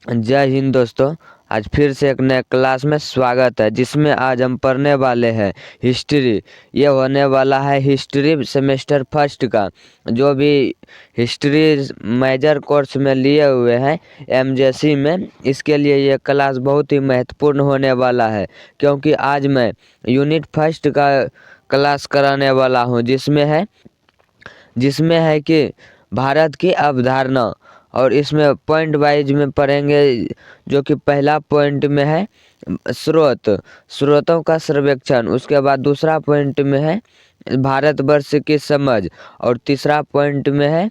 जय हिंद दोस्तों। आज फिर से एक नए क्लास में स्वागत है, जिसमें आज हम पढ़ने वाले हैं हिस्ट्री। ये होने वाला है हिस्ट्री सेमेस्टर फर्स्ट का। जो भी हिस्ट्री मेजर कोर्स में लिए हुए हैं एमजेसी में, इसके लिए ये क्लास बहुत ही महत्वपूर्ण होने वाला है, क्योंकि आज मैं यूनिट फर्स्ट का क्लास कराने वाला हूँ, जिसमें है कि भारत की अवधारणा। और इसमें पॉइंट वाइज में पढ़ेंगे, जो कि पहला पॉइंट में है स्रोतों का सर्वेक्षण। उसके बाद दूसरा पॉइंट में है भारतवर्ष की समझ। और तीसरा पॉइंट में है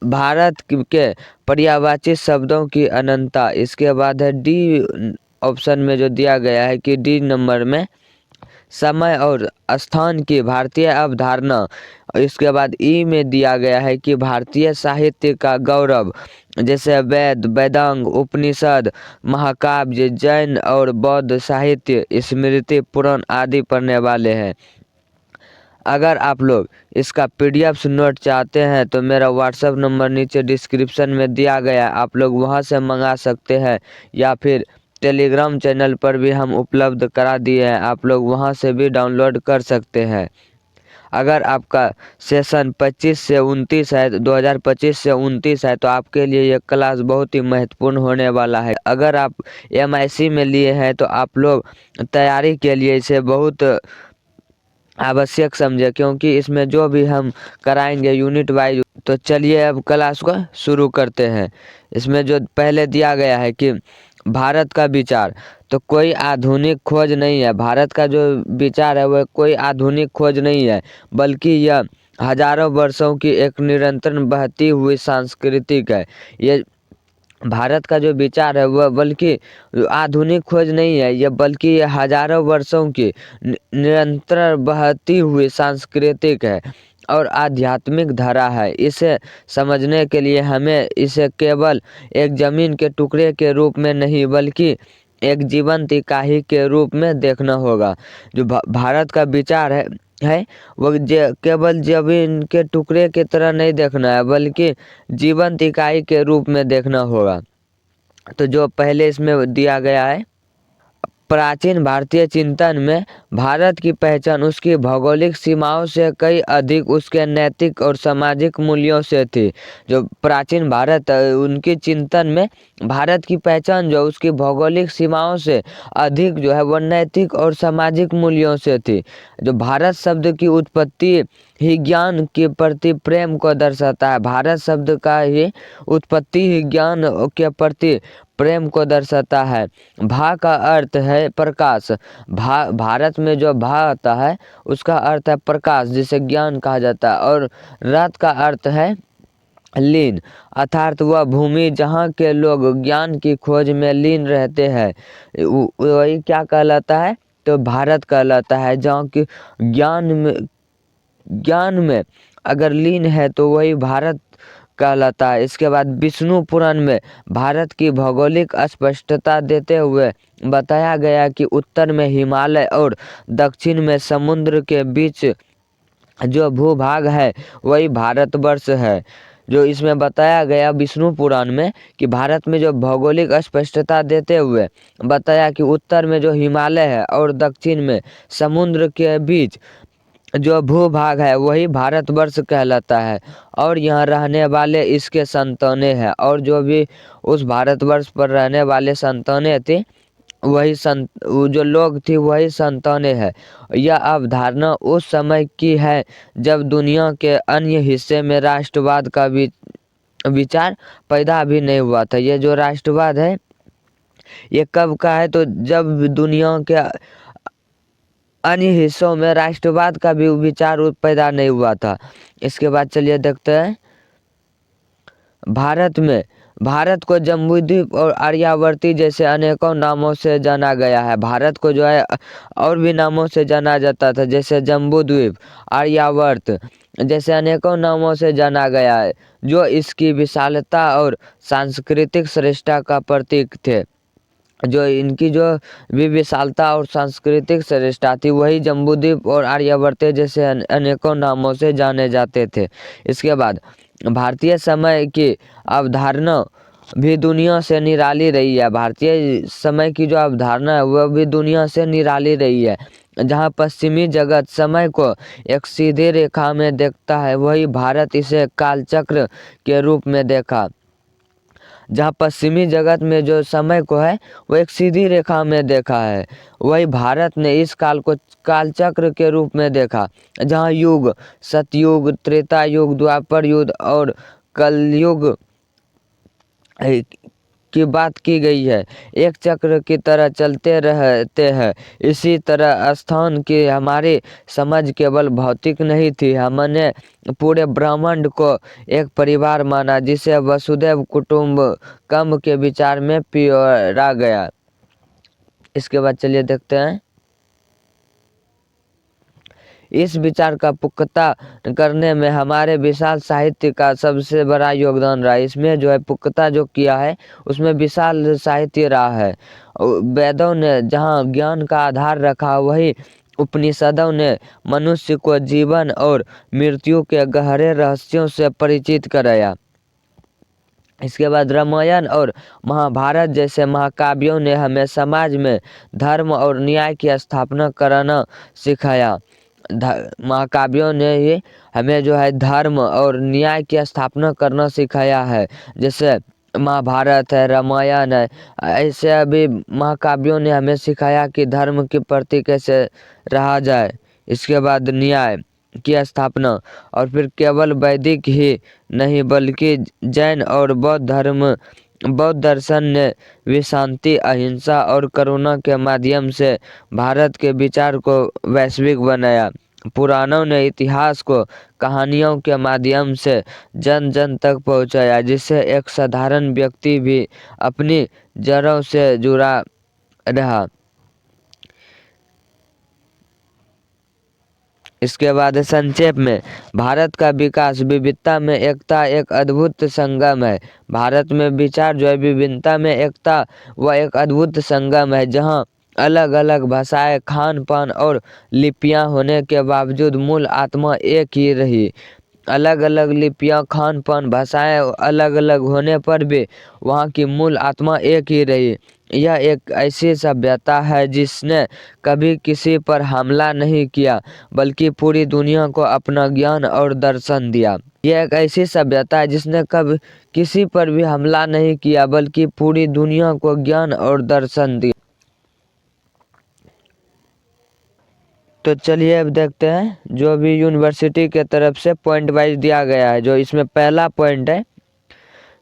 भारत के पर्यायवाची शब्दों की अनंतता। इसके बाद है डी ऑप्शन में जो दिया गया है कि डी नंबर में समय और स्थान की भारतीय अवधारणा। इसके बाद ई में दिया गया है कि भारतीय साहित्य का गौरव, जैसे वेद, वेदांग, उपनिषद, महाकाव्य, जैन और बौद्ध साहित्य, स्मृति, पुराण आदि पढ़ने वाले हैं। अगर आप लोग इसका पीडीएफ नोट चाहते हैं तो मेरा व्हाट्सएप नंबर नीचे डिस्क्रिप्शन में दिया गया है, आप लोग वहां से मंगा सकते हैं, या फिर टेलीग्राम चैनल पर भी हम उपलब्ध करा दिए हैं, आप लोग वहां से भी डाउनलोड कर सकते हैं। अगर आपका सेशन 25 से 29 है, 2025 से 29 है, तो आपके लिए यह क्लास बहुत ही महत्वपूर्ण होने वाला है। अगर आप एमआईसी में लिए हैं तो आप लोग तैयारी के लिए इसे बहुत आवश्यक समझे, क्योंकि इसमें जो भी हम कराएंगे यूनिट वाइज। तो चलिए अब क्लास को शुरू करते हैं। इसमें जो पहले दिया गया है कि भारत का विचार, तो कोई आधुनिक खोज नहीं है। भारत का जो विचार है वह कोई आधुनिक खोज नहीं है, बल्कि यह हजारों वर्षों की एक निरंतर बहती हुई सांस्कृतिक है। ये भारत का जो विचार है वह बल्कि आधुनिक खोज नहीं है, यह बल्कि ये हजारों वर्षों की निरंतर बहती हुई सांस्कृतिक है और आध्यात्मिक धारा है। इसे समझने के लिए हमें इसे केवल एक जमीन के टुकड़े के रूप में नहीं, बल्कि एक जीवंत इकाई के रूप में देखना होगा। जो भारत का विचार है वो केवल जमीन के टुकड़े की तरह नहीं देखना है, बल्कि जीवंत इकाई के रूप में देखना होगा। तो जो पहले इसमें दिया गया है, प्राचीन भारतीय चिंतन में भारत की पहचान उसकी भौगोलिक सीमाओं से कई अधिक उसके नैतिक और सामाजिक मूल्यों से थी। जो प्राचीन भारत उनके चिंतन में भारत की पहचान जो उसकी भौगोलिक सीमाओं से अधिक जो है वो नैतिक और सामाजिक मूल्यों से थी। जो भारत शब्द की उत्पत्ति ही ज्ञान के प्रति प्रेम को दर्शाता है। भारत शब्द का ही उत्पत्ति ही ज्ञान के प्रति प्रेम को दर्शाता है। भा का अर्थ है प्रकाश। भारत में जो भा आता है उसका अर्थ है प्रकाश, जिसे ज्ञान कहा जाता है। और रत का अर्थ है लीन, अर्थात वह भूमि जहाँ के लोग ज्ञान की खोज में लीन रहते हैं, वही क्या कहलाता है, तो भारत कहलाता है। जहाँ की ज्ञान में अगर लीन है तो वही भारत कहलाता है। इसके बाद विष्णु पुराण में भारत की भौगोलिक स्पष्टता देते हुए बताया गया कि उत्तर में हिमालय और दक्षिण में समुद्र के बीच जो भूभाग है वही भारतवर्ष है। जो इसमें बताया गया विष्णु पुराण में कि भारत में जो भौगोलिक स्पष्टता देते हुए बताया कि उत्तर में जो हिमालय है और दक्षिण में समुद्र के बीच जो भूभाग है वही भारतवर्ष कहलाता है, और यहाँ रहने वाले इसके संतानें हैं। और जो भी उस भारतवर्ष पर रहने वाले संतानें थी वही वो जो लोग थी वही संतानें हैं। यह अवधारणा उस समय की है जब दुनिया के अन्य हिस्से में राष्ट्रवाद का विचार पैदा भी नहीं हुआ था। ये जो राष्ट्रवाद है ये कब का है, तो जब दुनिया के अन्य हिस्सों में राष्ट्रवाद का भी विचार पैदा नहीं हुआ था। इसके बाद चलिए देखते हैं भारत को जम्बूद्वीप और आर्यावर्ती जैसे अनेकों नामों से जाना गया है। भारत को जो है और भी नामों से जाना जाता था, जैसे जम्बूद्वीप, आर्यावर्त जैसे अनेकों नामों से जाना गया है, जो इसकी विशालता और सांस्कृतिक श्रेष्ठता का प्रतीक थे। जो इनकी जो भी विशालता और सांस्कृतिक श्रेष्ठता थी वही जम्बूद्वीप और आर्यावर्त जैसे अनेकों नामों से जाने जाते थे। इसके बाद भारतीय समय की अवधारणा भी दुनिया से निराली रही है। भारतीय समय की जो अवधारणा है वह भी दुनिया से निराली रही है। जहाँ पश्चिमी जगत समय को एक सीधी रेखा में देखता है, वही भारत इसे कालचक्र के रूप में देखा। जहाँ पश्चिमी जगत में जो समय को है वो एक सीधी रेखा में देखा है, वही भारत ने इस काल को कालचक्र के रूप में देखा। जहाँ युग, सतयुग, त्रेता युग, द्वापर युग और कलयुग की बात की गई है, एक चक्र की तरह चलते रहते हैं। इसी तरह स्थान की हमारी समझ केवल भौतिक नहीं थी, हमने पूरे ब्रह्मांड को एक परिवार माना जिसे वसुधैव कुटुंबकम के विचार में पिरोया गया। इसके बाद चलिए देखते हैं। इस विचार का पुख्ता करने में हमारे विशाल साहित्य का सबसे बड़ा योगदान रहा। इसमें जो है पुख्ता जो किया है उसमें विशाल साहित्य रहा है। वेदों ने जहाँ ज्ञान का आधार रखा, वही उपनिषदों ने मनुष्य को जीवन और मृत्यु के गहरे रहस्यों से परिचित कराया। इसके बाद रामायण और महाभारत जैसे महाकाव्यों ने हमें समाज में धर्म और न्याय की स्थापना करना सिखाया। महाकाव्यों ने ये हमें जो है धर्म और न्याय की स्थापना करना सिखाया है। जैसे महाभारत है, रामायण है, ऐसे अभी महाकाव्यों ने हमें सिखाया कि धर्म के प्रति कैसे रहा जाए। इसके बाद न्याय की स्थापना, और फिर केवल वैदिक ही नहीं बल्कि जैन और बौद्ध दर्शन ने भी शांति, अहिंसा और करुणा के माध्यम से भारत के विचार को वैश्विक बनाया। पुराणों ने इतिहास को कहानियों के माध्यम से जन जन तक पहुंचाया, जिससे एक साधारण व्यक्ति भी अपनी जड़ों से जुड़ा रहा। इसके बाद संक्षेप में, भारत का विकास विविधता में एकता एक अद्भुत संगम है। भारत में विचार जो है विभिन्नता में एकता व एक अद्भुत संगम है, जहाँ अलग अलग भाषाएं, खान पान और लिपियां होने के बावजूद मूल आत्मा एक ही रही। अलग अलग लिपियां, खान पान, भाषाएं अलग अलग होने पर भी वहाँ की मूल आत्मा एक ही रही। यह एक ऐसी सभ्यता है जिसने कभी किसी पर हमला नहीं किया, बल्कि पूरी दुनिया को अपना ज्ञान और दर्शन दिया। यह एक ऐसी सभ्यता है जिसने कभी किसी पर भी हमला नहीं किया, बल्कि पूरी दुनिया को ज्ञान और दर्शन दिया। तो चलिए अब देखते हैं जो भी यूनिवर्सिटी के तरफ से पॉइंट वाइज दिया गया है। जो इसमें पहला पॉइंट है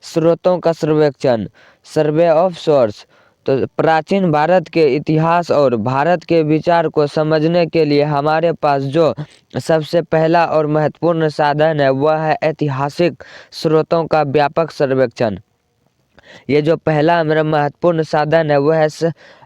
स्रोतों का सर्वेक्षण, सर्वे ऑफ सोर्स। तो प्राचीन भारत के इतिहास और भारत के विचार को समझने के लिए हमारे पास जो सबसे पहला और महत्वपूर्ण साधन है वह है ऐतिहासिक स्रोतों का व्यापक सर्वेक्षण। ये जो पहला मेरा महत्वपूर्ण साधन है वह है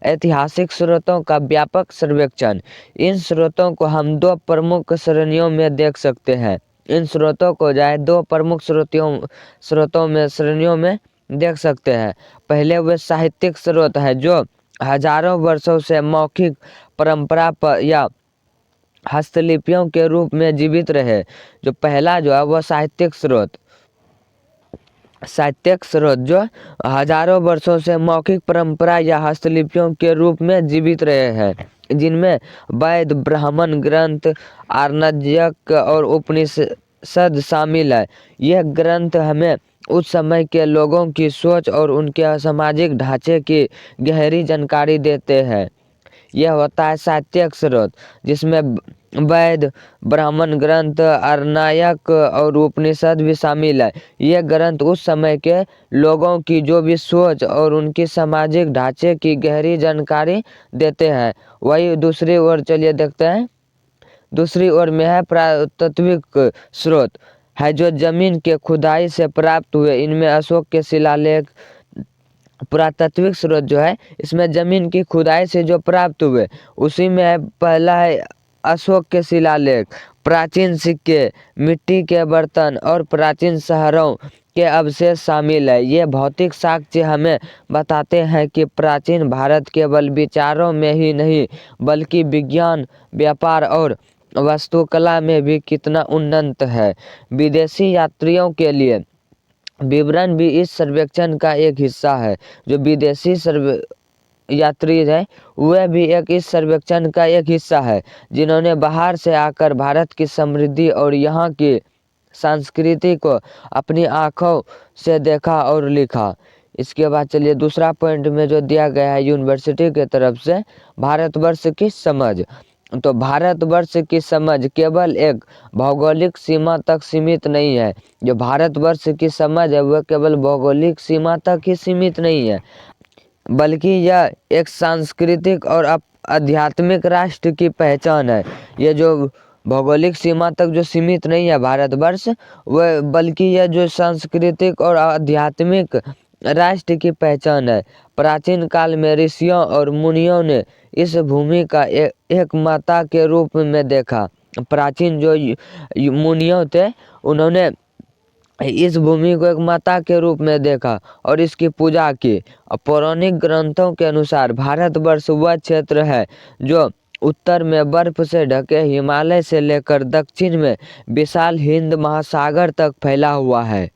ऐतिहासिक स्रोतों का व्यापक सर्वेक्षण। इन स्रोतों को हम दो प्रमुख श्रेणियों में देख सकते हैं। इन स्रोतों को जाए दो प्रमुख श्रेणियों में देख सकते हैं। पहले वे साहित्यिक स्रोत है जो हजारों वर्षों से मौखिक परंपरा पर या हस्तलिपियों के रूप में जीवित रहे। जो पहला जो है वह साहित्यिक स्रोत जो हजारों वर्षों से मौखिक परंपरा या हस्तलिपियों के रूप में जीवित रहे हैं, जिनमें वेद, ब्राह्मण ग्रंथ, आरण्यक और उपनिषद शामिल है। यह ग्रंथ हमें उस समय के लोगों की सोच और उनके सामाजिक ढांचे की गहरी जानकारी देते हैं। यह होता है साहित्यिक स्रोत, जिसमें वेद, ब्राह्मण ग्रंथ, आरण्यक और उपनिषद भी शामिल है। ये ग्रंथ उस समय के लोगों की जो भी सोच और उनकी सामाजिक ढांचे की गहरी जानकारी देते हैं। वही दूसरी ओर चलिए देखते हैं। दूसरी ओर में है पुरातात्विक स्रोत, है जो जमीन के खुदाई से प्राप्त हुए। इनमें अशोक के शिलालेख, पुरातात्विक स्रोत जो है इसमें जमीन की खुदाई से जो प्राप्त हुए, उसी में है पहला है अशोक के शिलालेख, प्राचीन सिक्के, मिट्टी के बर्तन और प्राचीन शहरों के अवशेष शामिल है। ये भौतिक साक्ष्य हमें बताते हैं कि प्राचीन भारत केवल विचारों में ही नहीं बल्कि विज्ञान, व्यापार और वास्तुकला में भी कितना उन्नत है। विदेशी यात्रियों के लिए विवरण भी इस सर्वेक्षण का एक हिस्सा है। जो विदेशी यात्री है वह भी इस सर्वेक्षण का एक हिस्सा है, जिन्होंने बाहर से आकर भारत की समृद्धि और यहाँ की संस्कृति को अपनी आंखों से देखा और लिखा। इसके बाद चलिए दूसरा पॉइंट में जो दिया गया है यूनिवर्सिटी के तरफ से, भारतवर्ष की समझ। तो भारतवर्ष की समझ केवल एक भौगोलिक सीमा तक सीमित नहीं है। जो भारतवर्ष की समझ है वह केवल भौगोलिक सीमा तक ही सीमित नहीं है, बल्कि यह एक सांस्कृतिक और आध्यात्मिक राष्ट्र की पहचान है। ये जो भौगोलिक सीमा तक जो सीमित नहीं है भारतवर्ष, वह बल्कि यह जो सांस्कृतिक और आध्यात्मिक राष्ट्र की पहचान है। प्राचीन काल में ऋषियों और मुनियों ने इस भूमि का एक माता के रूप में देखा। प्राचीन जो मुनियों थे उन्होंने इस भूमि को एक माता के रूप में देखा और इसकी पूजा की। पौराणिक ग्रंथों के अनुसार भारतवर्ष वह क्षेत्र है जो उत्तर में बर्फ से ढके हिमालय से लेकर दक्षिण में विशाल हिंद महासागर तक फैला हुआ है।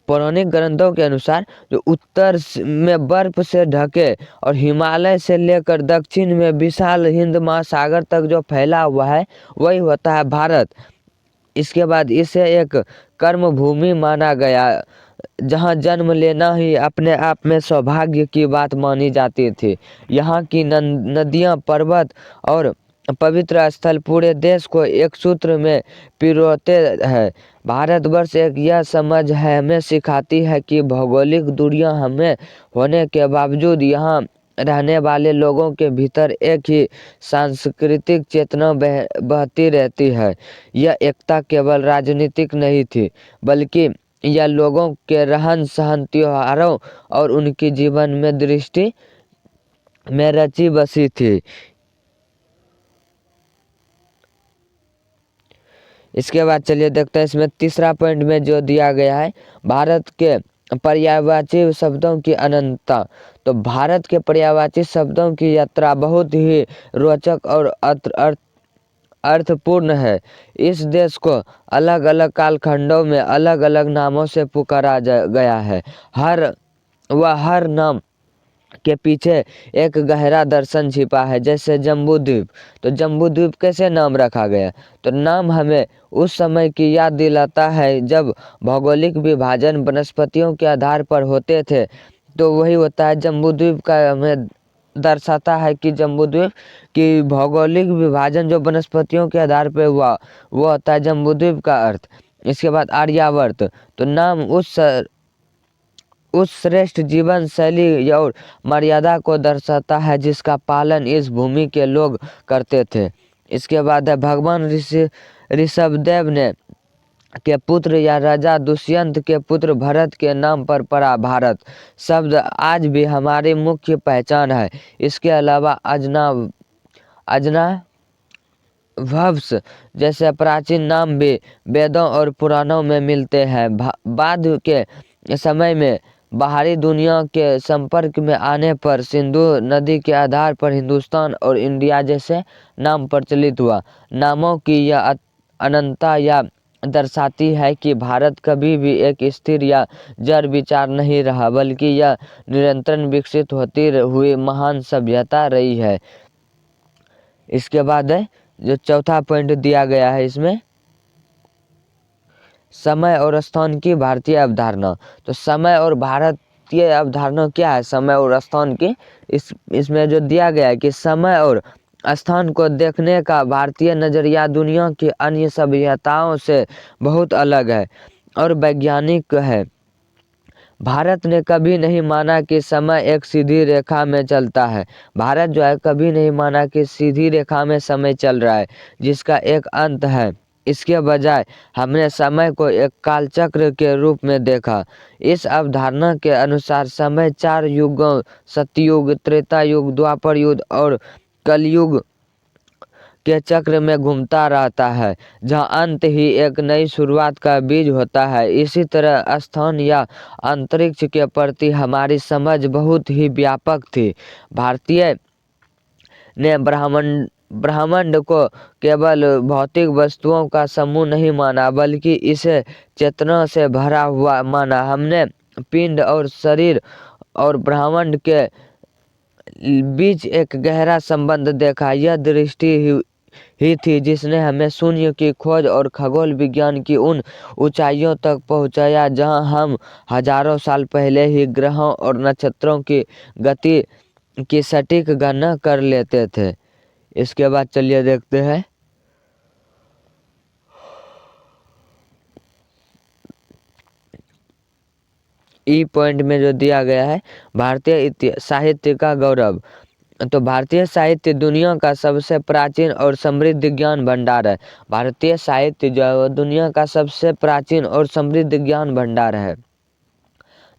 पौराणिक ग्रंथों के अनुसार जो उत्तर में बर्फ से ढके और हिमालय से लेकर दक्षिण में विशाल हिंद महासागर तक जो फैला हुआ है वही होता है भारत। इसके बाद इसे एक कर्म भूमि माना गया, जहां जन्म लेना ही अपने आप में सौभाग्य की बात मानी जाती थी। यहाँ की नदियाँ, पर्वत और पवित्र स्थल पूरे देश को एक सूत्र में पिरोते हैं। भारतवर्ष एक यह समझ है हमें सिखाती है कि भौगोलिक दूरियां हमें होने के बावजूद यहाँ रहने वाले लोगों के भीतर एक ही सांस्कृतिक चेतना बहती रहती है। यह एकता केवल राजनीतिक नहीं थी, बल्कि यह लोगों के रहन सहन, त्योहारों और उनकी जीवन में दृष्टि में रची बसी थी। इसके बाद चलिए देखते हैं इसमें तीसरा पॉइंट में जो दिया गया है, भारत के पर्यायवाची शब्दों की अनंतता। तो भारत के पर्यायवाची शब्दों की यात्रा बहुत ही रोचक और अर्थपूर्ण है। इस देश को अलग अलग कालखंडों में अलग अलग नामों से पुकारा गया है। हर नाम के पीछे एक गहरा दर्शन छिपा है। जैसे जम्बूद्वीप, तो जम्बूद्वीप कैसे नाम रखा गया? तो नाम हमें उस समय की याद दिलाता है जब भौगोलिक विभाजन वनस्पतियों के आधार पर होते थे। तो वही होता है जम्बूद्वीप का, हमें दर्शाता है कि जम्बूद्वीप की भौगोलिक विभाजन जो वनस्पतियों के आधार पर हुआ वो होता है जम्बूद्वीप का अर्थ। इसके बाद आर्यावर्त, तो नाम उस श्रेष्ठ जीवन शैली और मर्यादा को दर्शाता है जिसका पालन इस भूमि के लोग करते थे। इसके बाद है भगवान ऋषभदेव ने के पुत्र या राजा दुष्यंत के पुत्र भरत के नाम पर पड़ा भारत शब्द आज भी हमारी मुख्य पहचान है। इसके अलावा अजनाभव्स जैसे प्राचीन नाम भी वेदों और पुराणों में मिलते हैं। बाद के समय में बाहरी दुनिया के संपर्क में आने पर सिंधु नदी के आधार पर हिंदुस्तान और इंडिया जैसे नाम प्रचलित हुआ। नामों की यह अनंतता या दर्शाती है कि भारत कभी भी एक स्थिर या जड़ विचार नहीं रहा, बल्कि यह निरंतर विकसित होती हुई महान सभ्यता रही है। इसके बाद है जो चौथा पॉइंट दिया गया है इसमें, समय और स्थान की भारतीय अवधारणा। तो समय और भारतीय अवधारणा क्या है? समय और स्थान की इसमें जो दिया गया है कि समय और स्थान को देखने का भारतीय नजरिया दुनिया की अन्य सभ्यताओं से बहुत अलग है और वैज्ञानिक है। भारत ने कभी नहीं माना कि समय एक सीधी रेखा में चलता है। भारत जो है कभी नहीं माना कि सीधी रेखा में समय चल रहा है जिसका एक अंत है। इसके बजाय हमने समय को एक कालचक्र के रूप में देखा। इस अवधारणा के अनुसार समय 4 युगों सतयुग, त्रेता युग, द्वापर युग और कलयुग के चक्र में घूमता रहता है, जहाँ अंत ही एक नई शुरुआत का बीज होता है। इसी तरह स्थान या अंतरिक्ष के प्रति हमारी समझ बहुत ही व्यापक थी। भारतीय ने ब्रह्मांड को केवल भौतिक वस्तुओं का समूह नहीं माना, बल्कि इसे चेतना से भरा हुआ माना। हमने पिंड और शरीर और ब्रह्मांड के बीच एक गहरा संबंध देखा। यह दृष्टि ही थी जिसने हमें शून्य की खोज और खगोल विज्ञान की उन ऊंचाइयों तक पहुंचाया जहां हम हजारों साल पहले ही ग्रहों और नक्षत्रों की गति की सटीक गणना कर लेते थे। इसके बाद चलिए देखते हैं ई पॉइंट में जो दिया गया है, भारतीय साहित्य का गौरव। तो भारतीय साहित्य दुनिया का सबसे प्राचीन और समृद्ध ज्ञान भंडार है। भारतीय साहित्य जो है वो दुनिया का सबसे प्राचीन और समृद्ध ज्ञान भंडार है,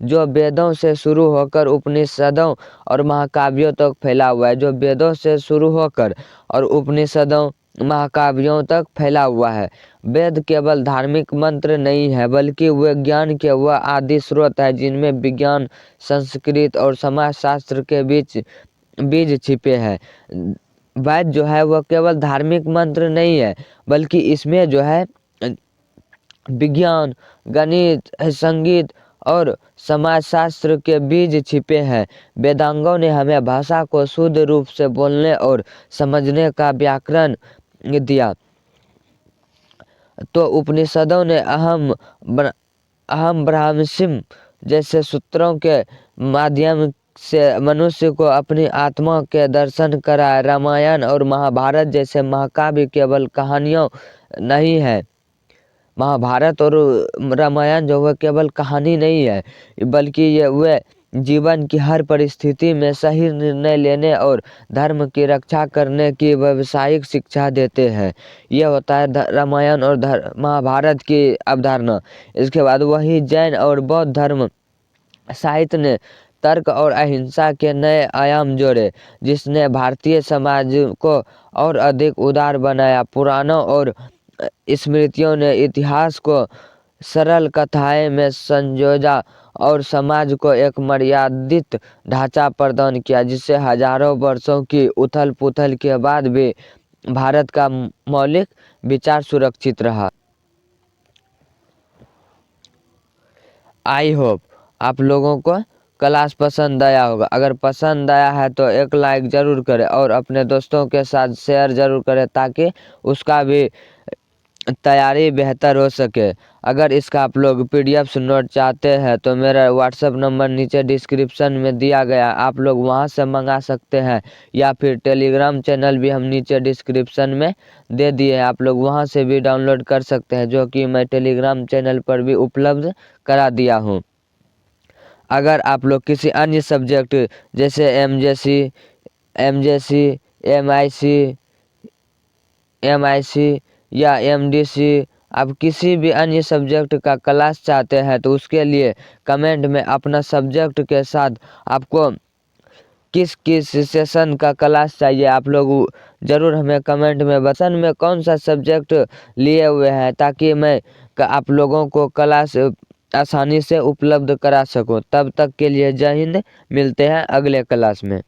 जो वेदों से शुरू होकर उपनिषदों और महाकाव्यों तक फैला हुआ है। जो वेदों से शुरू होकर और उपनिषदों महाकाव्यों तक फैला हुआ है। वेद केवल धार्मिक मंत्र नहीं है, बल्कि वे ज्ञान के वह आदि स्रोत है जिनमें विज्ञान, संस्कृत और समाजशास्त्र के बीच बीज छिपे हैं। वेद जो है वह केवल धार्मिक मंत्र नहीं है, बल्कि इसमें जो है विज्ञान, गणित, संगीत और समाजशास्त्र के बीज छिपे हैं। वेदांगों ने हमें भाषा को शुद्ध रूप से बोलने और समझने का व्याकरण दिया। तो उपनिषदों ने अहम ब्रह्मास्मि जैसे सूत्रों के माध्यम से मनुष्य को अपनी आत्मा के दर्शन कराया। रामायण और महाभारत जैसे महाकाव्य केवल कहानियों नहीं है। महाभारत और रामायण जो वह केवल कहानी नहीं है, बल्कि ये वे जीवन की हर परिस्थिति में सही निर्णय लेने और धर्म की रक्षा करने की व्यावसायिक शिक्षा देते हैं। यह होता है रामायण और महाभारत की अवधारणा। इसके बाद वही जैन और बौद्ध धर्म साहित्य ने तर्क और अहिंसा के नए आयाम जोड़े, जिसने भारतीय समाज को और अधिक उदार बनाया। पुराणों और स्मृतियों ने इतिहास को सरल कथाएं में संजोया और समाज को एक मर्यादित ढांचा प्रदान किया, जिससे हजारों वर्षों की उथल पुथल के बाद भी भारत का मौलिक विचार सुरक्षित रहा। आई होप आप लोगों को क्लास पसंद आया होगा। अगर पसंद आया है तो एक लाइक ज़रूर करें और अपने दोस्तों के साथ शेयर ज़रूर करें, ताकि उसका भी तैयारी बेहतर हो सके। अगर इसका आप लोग PDF नोट चाहते हैं तो मेरा व्हाट्सएप नंबर नीचे डिस्क्रिप्शन में दिया गया, आप लोग वहां से मंगा सकते हैं, या फिर टेलीग्राम चैनल भी हम नीचे डिस्क्रिप्शन में दे दिए हैं, आप लोग वहां से भी डाउनलोड कर सकते हैं, जो कि मैं टेलीग्राम चैनल पर भी उपलब्ध करा दिया हूँ। अगर आप लोग किसी अन्य सब्जेक्ट जैसे MJC, MIC या MDC, आप किसी भी अन्य सब्जेक्ट का क्लास चाहते हैं तो उसके लिए कमेंट में अपना सब्जेक्ट के साथ आपको किस किस सेशन का क्लास चाहिए आप लोग ज़रूर हमें कमेंट में बताएं में कौन सा सब्जेक्ट लिए हुए हैं, ताकि मैं आप लोगों को क्लास आसानी से उपलब्ध करा सकूं। तब तक के लिए जय हिंद, मिलते हैं अगले क्लास में।